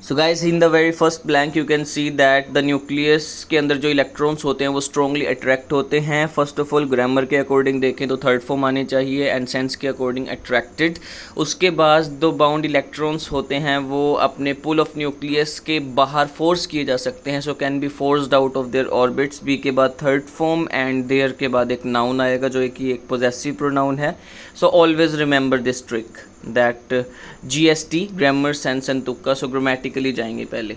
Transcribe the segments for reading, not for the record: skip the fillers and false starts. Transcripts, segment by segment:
So guys in the very first blank you can see that the nucleus के अंदर जो electrons होते हैं वो स्ट्रांगली अट्रैक्ट होते हैं. फर्स्ट ऑफ ऑल ग्रामर के अकॉर्डिंग देखें तो थर्ड फॉर्म आने चाहिए एंड सेंस के अकॉर्डिंग अट्रैक्टेड. उसके बाद दो बाउंड इलेक्ट्रॉन्स होते हैं वो अपने पुल ऑफ न्यूक्लियस के बाहर फोर्स किए जा सकते हैं, so can be forced out of their orbits. B के बाद थर्ड फॉर्म एंड देयर के बाद एक नाउन आएगा जो कि एक पोजेसिव प्रोनाउन है. So always remember this trick that GST grammar sense and तुक्का. सो ग्रामेटिकली जाएंगे पहले.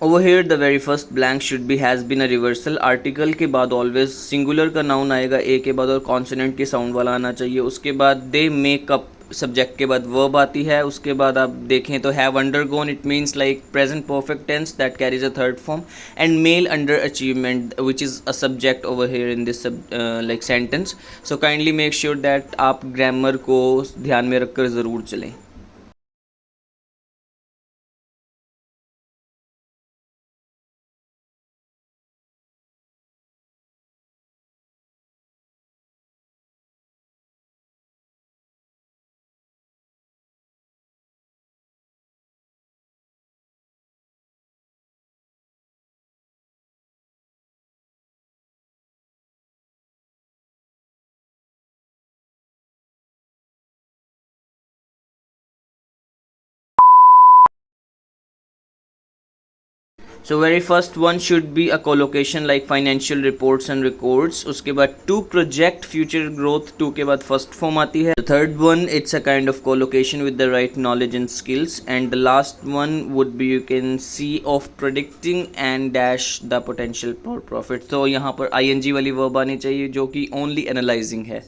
Over here the very first blank should be has been a reversal. Article के बाद ऑलवेज सिंगुलर का नाउन आएगा ए के बाद और कॉन्सोनेंट के साउंड वाला आना चाहिए. उसके बाद दे मेकअप सब्जेक्ट के बाद वर्ब आती है. उसके बाद आप देखें तो have undergone, it means like present perfect tense that carries a third form. And male underachievement which is a subject over here in this like sentence. So kindly make sure that आप grammar को ध्यान में रखकर ज़रूर चलें. So very first one should be a collocation like financial reports and records. उसके बाद to project future growth. Two के बाद फर्स्ट फॉर्म आती है. Third one it's a kind of collocation with the right knowledge and skills. And the last one would be you can see of predicting and dash the potential for profit. तो यहाँ पर ING वाली verb आनी चाहिए जो कि only analysing है.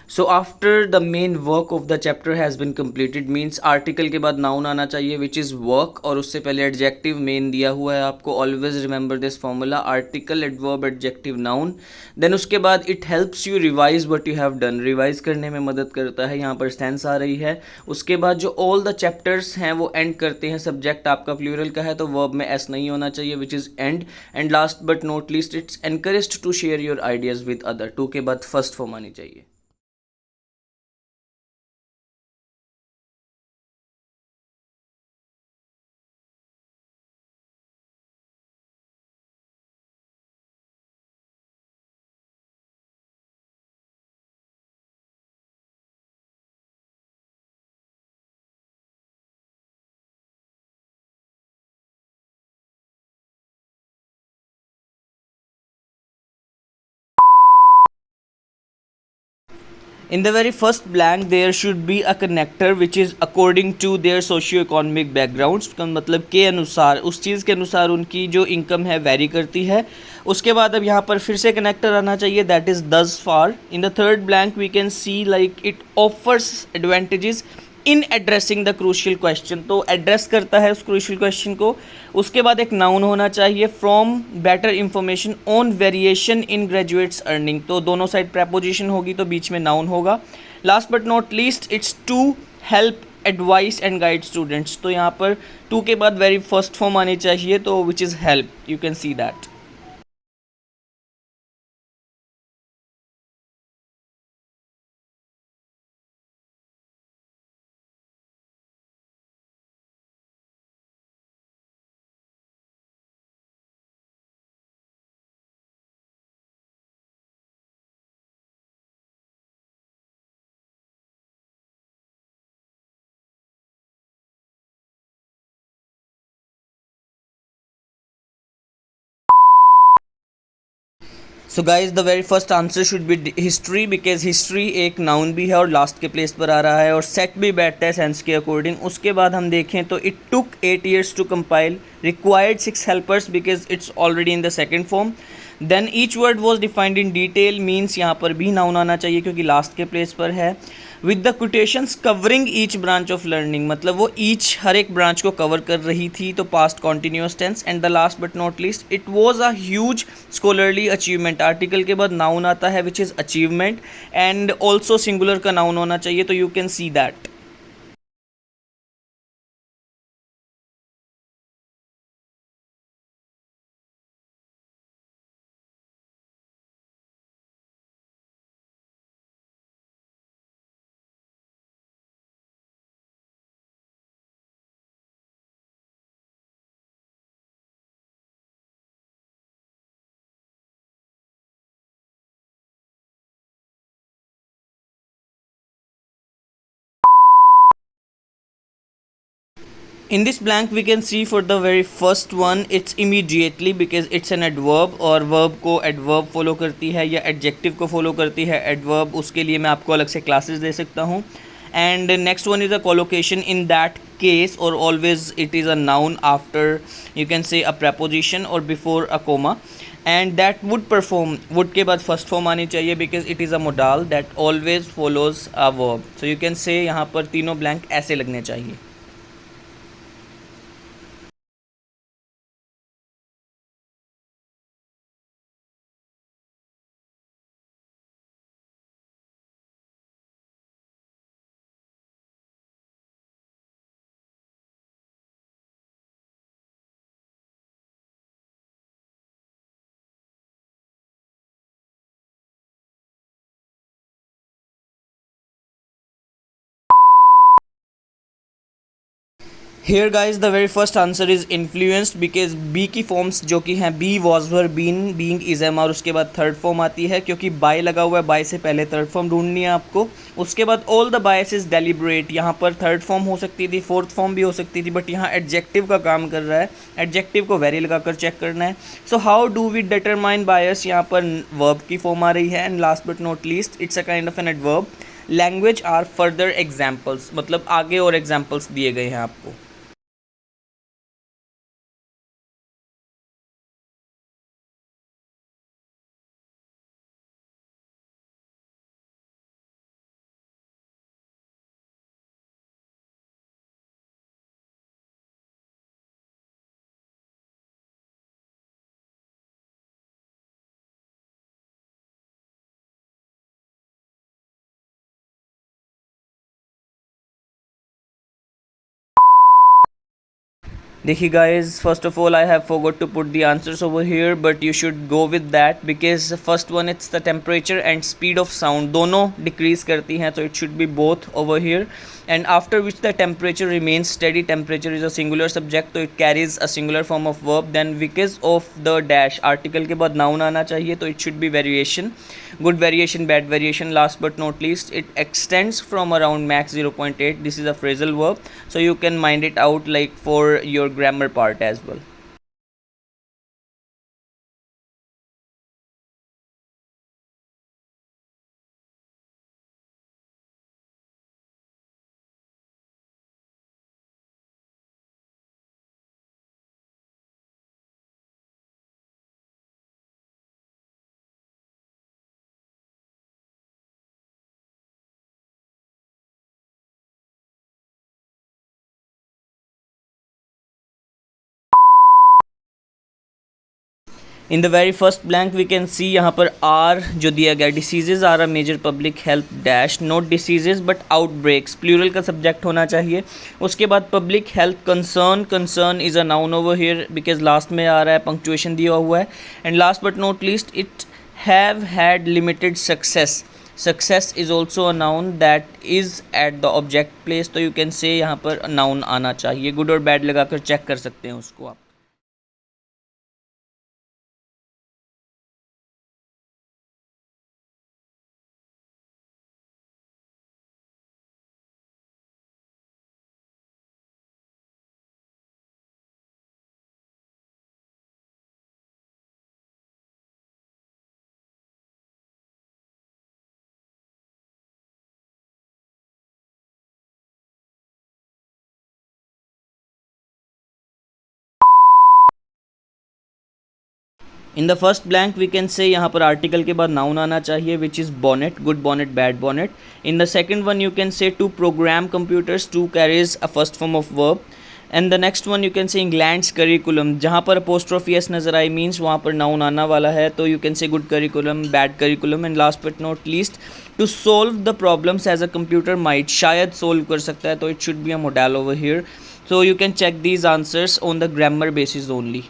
So after the main work of the chapter has been completed means article के बाद नाउन आना चाहिए विच इज़ वर्क और उससे पहले एडजेक्टिव मेन दिया हुआ है आपको. Always remember this formula article adverb adjective noun. Then उसके बाद it helps you revise what you have done. Revise करने में मदद करता है. यहाँ पर सेंस आ रही है. उसके बाद जो ऑल द चैप्टर्स हैं वो एंड करते हैं. सब्जेक्ट आपका प्लूरल का है तो वर्ब में एस नहीं होना चाहिए which is end. And last but not least it's encouraged to share your ideas with other. Two के बाद फर्स्ट फॉर्म आनी चाहिए. In the very first blank there should be a connector which is according to their socio-economic backgrounds. का मतलब के अनुसार उस चीज़ के अनुसार उनकी जो इनकम है वेरी करती है. उसके बाद अब यहाँ पर फिर से कनेक्टर आना चाहिए that is thus far. In the third blank we can see like it offers advantages in addressing the crucial question, तो एड्रेस करता है उस क्रूशियल क्वेश्चन को। उसके बाद एक नाउन होना चाहिए, from better information on variation in graduates earning, तो दोनों साइड प्रेपोजिशन होगी तो बीच में नाउन होगा। Last but not least, it's to help advice and guide students, तो यहाँ पर टू के बाद वेरी फर्स्ट फॉर्म आनी चाहिए, तो which is help, you can see that. So guys the very first answer should be history, because history एक noun भी है और लास्ट के प्लेस पर आ रहा है और सेट भी बैठता है सेंस के अकॉर्डिंग। उसके बाद हम देखें तो it took 8 years to compile, required 6 helpers because it's already in the second form. Then each word was defined in detail, means यहाँ पर भी नाउन आना चाहिए क्योंकि लास्ट के प्लेस पर है। With the quotations covering each branch of learning, मतलब वो ईच हर एक ब्रांच को कवर कर रही थी, तो past continuous tense. And the last but not least, it was a huge scholarly achievement, article के बाद नाउन आता है which is achievement, and also singular का नाउन होना चाहिए, तो you can see that. In this blank we can see for the very first one it's immediately because it's an adverb, और verb को adverb follow करती है या adjective को follow करती है adverb, उसके लिए मैं आपको अलग से classes दे सकता हूँ। And next one is a collocation, in that case or always it is a noun after you can say a preposition or before a comma, and that would perform, would के बाद first form आनी चाहिए because it is a modal that always follows a verb, so you can say यहाँ पर तीनों blank ऐसे लगने चाहिए। Here guys the very first answer is influenced because be की फॉर्म्स जो कि हैं be was were been being is am, और उसके बाद थर्ड फॉर्म आती है क्योंकि बाय लगा हुआ है, बाय से पहले थर्ड फॉर्म ढूंढनी है आपको। उसके बाद all the bias is deliberate, यहाँ पर थर्ड फॉर्म हो सकती थी, फोर्थ फॉर्म भी हो सकती थी, बट यहाँ एडजेक्टिव का काम कर रहा है, एडजेक्टिव को वेरी लगाकर चेक करना है। So how do we determine bias, यहाँ पर वर्ब की फॉर्म आ रही है। And last but not least it's a kind of an adverb. Language are further examples, मतलब आगे और एग्जाम्पल्स दिए गए हैं आपको। देखिए guys first of all I have forgot to put the answers over here, but you should go with that because first one it's the temperature and speed of sound, दोनों decrease करती हैं, तो it should be both over here. And after which the temperature remains steady, temperature is a singular subject, तो it carries a singular form of verb. Then because of the dash, article के बाद noun आना चाहिए, तो it should be variation, good variation, bad variation. Last but not least, it extends from around max 0.8. This is a phrasal verb, so you can mind it out like for your grammar part as well. In the very first blank we can see यहाँ पर are जो दिया गया, diseases are a major public health dash, not diseases but outbreaks, plural का subject होना चाहिए। उसके बाद public health concern, concern is a noun over here because last में आ रहा है, पंक्चुएशन दिया हुआ है। And last but not least, it have had limited success, success is also a noun that is at the object place, तो you can say यहाँ पर नाउन आना चाहिए। गुड और बैड लगाकर चेक कर सकते हैं उसको आप। In the first blank we can say यहाँ पर आर्टिकल के बाद नाउन आना चाहिए which is bonnet, good bonnet, bad bonnet. In the second one you can say to program computers, to carries a first form of verb. And the next one you can say England's curriculum, जहाँ पर apostrophe S नजर I means वहाँ पर noun आना वाला है, तो you can say good curriculum, bad curriculum. And last but not least, to solve the problems as a computer might, शायद सोल्व कर सकता है, तो it should be a model over here. So you can check these answers on the grammar basis only.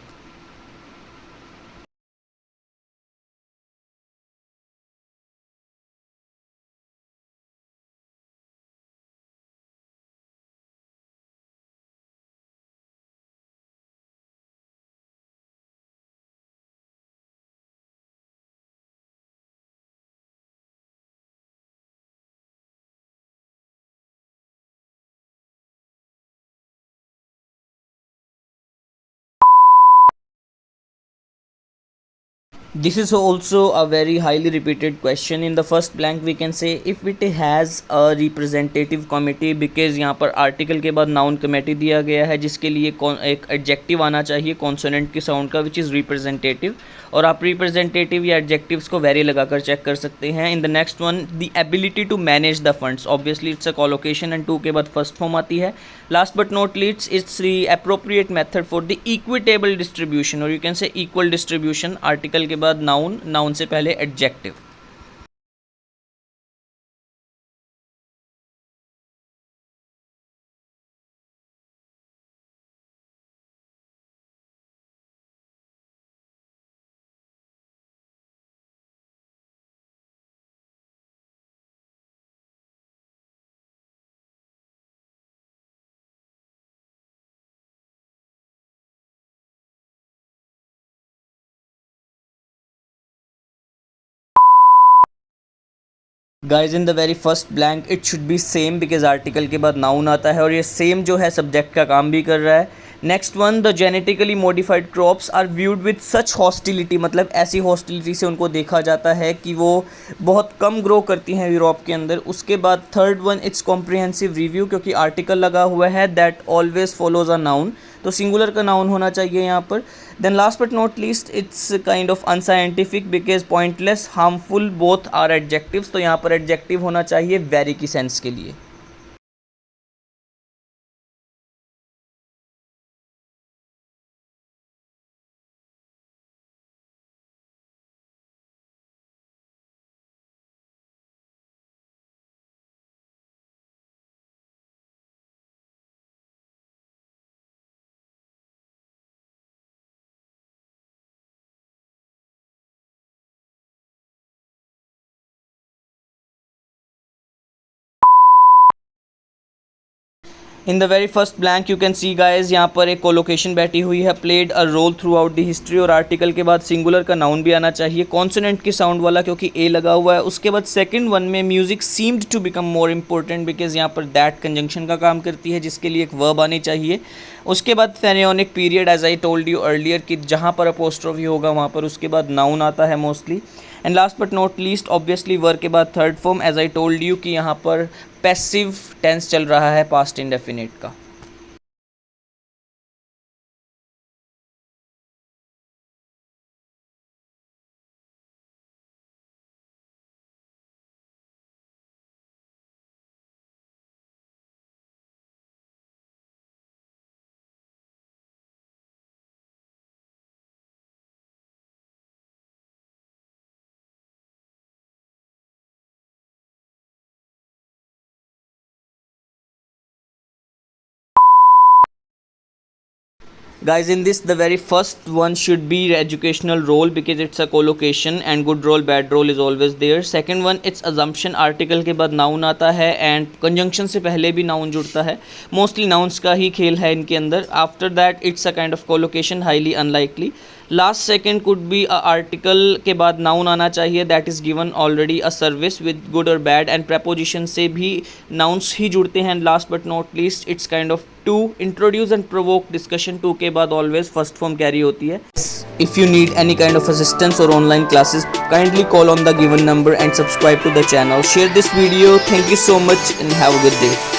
This is also a very highly repeated question. In the first blank we can say if it has a representative committee, because यहाँ पर article के बाद noun committee दिया गया है जिसके लिए एक adjective आना चाहिए consonant के sound का which is representative, और आप representative या adjectives को very लगाकर check कर सकते हैं। In the next one, the ability to manage the funds, obviously it's a collocation and to के बाद first form आती है। Last but not least, it's the appropriate method for the equitable distribution, or you can say equal distribution, article के बाद noun, noun से पहले adjective। Guys in the very first blank it should B same because article के बाद noun आता है और ये सेम जो है सब्जेक्ट का काम भी कर रहा है। Next one, the genetically modified crops are viewed with such hostility, मतलब ऐसी हॉस्टिलिटी से उनको देखा जाता है कि वो बहुत कम ग्रो करती हैं यूरोप के अंदर। उसके बाद third one, it's comprehensive review, क्योंकि आर्टिकल लगा हुआ है that always follows a noun, तो सिंगुलर का नाउन होना चाहिए यहाँ पर। Then last but not least, it's kind of unscientific because pointless, harmful, both are adjectives, तो यहाँ पर एडजेक्टिव होना चाहिए वेरी की सेंस के लिए। In the very first blank you can see guys यहाँ पर एक कोलोकेशन बैठी हुई है, played a role throughout the history, और आर्टिकल के बाद सिंगुलर का नाउन भी आना चाहिए कॉन्सोनेंट के साउंड वाला क्योंकि ए लगा हुआ है। उसके बाद सेकंड वन में music seemed to become more important because यहाँ पर दैट कंजंक्शन का काम करती है जिसके लिए एक वर्ब आनी चाहिए। उसके बाद फेनियोनिक period, as I told you earlier कि जहाँ पर अपोस्ट्रोफी होगा वहाँ पर उसके बाद नाउन आता है mostly. And last but not least, obviously verb के बाद third form, as I told you कि यहाँ पर पैसिव टेंस चल रहा है पास्ट इंडेफिनिट का। Guys, in this the very first one should be educational role because it's a collocation and good role bad role is always there. Second one, it's assumption, article के बाद noun आता है and conjunction से पहले भी noun जुड़ता है. Mostly nouns का ही खेल है इनके अंदर. After that it's a kind of collocation, highly unlikely. Last second could be article के बाद नाउन आना चाहिए that is given already a service with good or bad and preposition से भी नाउन्स ही जुड़ते हैं. And last but not least it's kind of to introduce and provoke discussion. To के बाद ऑलवेज फर्स्ट फॉर्म कैरी होती है. If you need any kind of assistance or online classes kindly call on the given number and subscribe to the channel. Share this video. Thank you so much and have a good day.